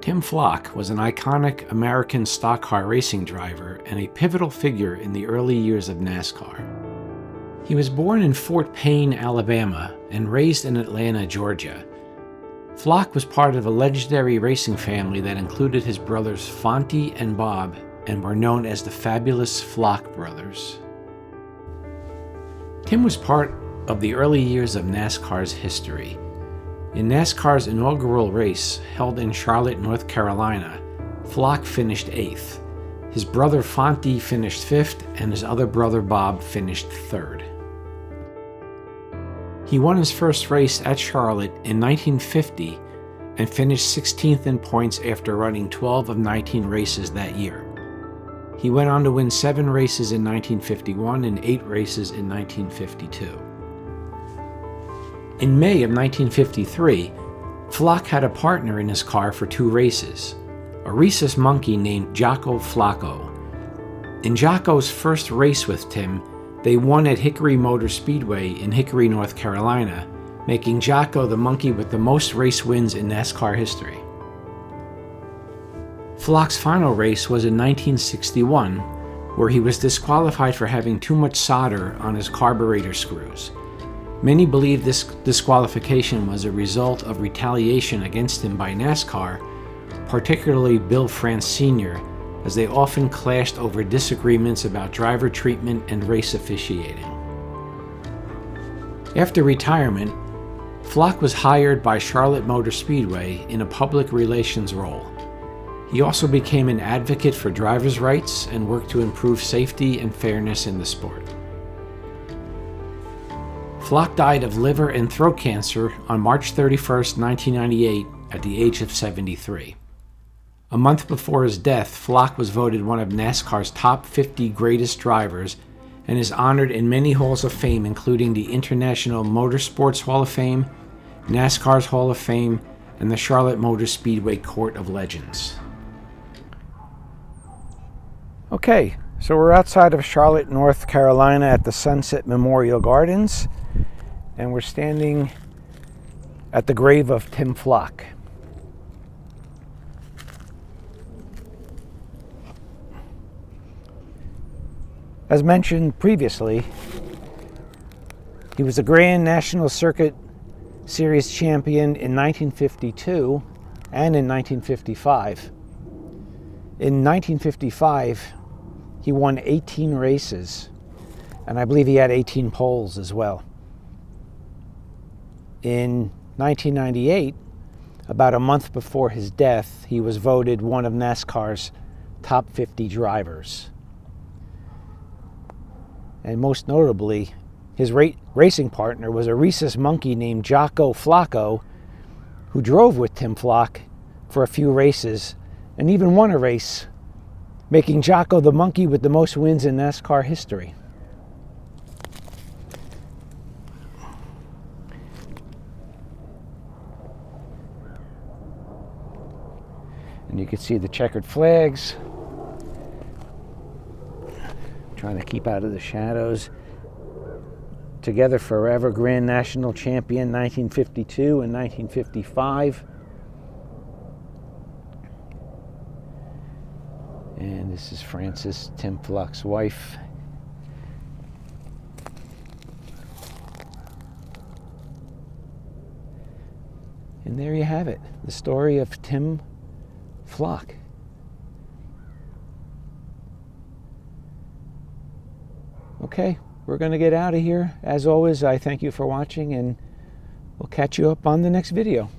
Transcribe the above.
Tim Flock was an iconic American stock car racing driver and a pivotal figure in the early years of NASCAR. He was born in Fort Payne, Alabama, and raised in Atlanta, Georgia. Flock was part of a legendary racing family that included his brothers Fonte and Bob and were known as the Fabulous Flock Brothers. Tim was part of the early years of NASCAR's history. In NASCAR's inaugural race, held in Charlotte, North Carolina, Flock finished 8th. His brother Fonte finished 5th, and his other brother Bob finished 3rd. He won his first race at Charlotte in 1950 and finished 16th in points after running 12 of 19 races that year. He went on to win 7 races in 1951 and 8 races in 1952. In May of 1953, Flock had a partner in his car for 2 races, a rhesus monkey named Jocko Flocko. In Jocko's first race with Tim, they won at Hickory Motor Speedway in Hickory, North Carolina, making Jocko the monkey with the most race wins in NASCAR history. Flock's final race was in 1961, where he was disqualified for having too much solder on his carburetor screws. Many believe this disqualification was a result of retaliation against him by NASCAR, particularly Bill France Sr., as they often clashed over disagreements about driver treatment and race officiating. After retirement, Flock was hired by Charlotte Motor Speedway in a public relations role. He also became an advocate for drivers' rights and worked to improve safety and fairness in the sport. Flock died of liver and throat cancer on March 31, 1998, at the age of 73. A month before his death, Flock was voted one of NASCAR's top 50 greatest drivers and is honored in many halls of fame, including the International Motorsports Hall of Fame, NASCAR's Hall of Fame, and the Charlotte Motor Speedway Court of Legends. Okay, so we're outside of Charlotte, North Carolina at the Sunset Memorial Gardens, and we're standing at the grave of Tim Flock. As mentioned previously, he was a Grand National Circuit Series Champion in 1952 and in 1955. In 1955, he won 18 races, and I believe he had 18 poles as well. In 1998, about a month before his death, he was voted one of NASCAR's top 50 drivers. And most notably, his racing partner was a rhesus monkey named Jocko Flocko, who drove with Tim Flock for a few races and even won a race, making Jocko the monkey with the most wins in NASCAR history. And you can see the checkered flags. Trying to keep out of the shadows. Together Forever Grand National Champion 1952 and 1955. And this is Frances, Tim Flock's wife. And there you have it, the story of Tim Flock. Okay, we're going to get out of here. As always, I thank you for watching, and we'll catch you up on the next video.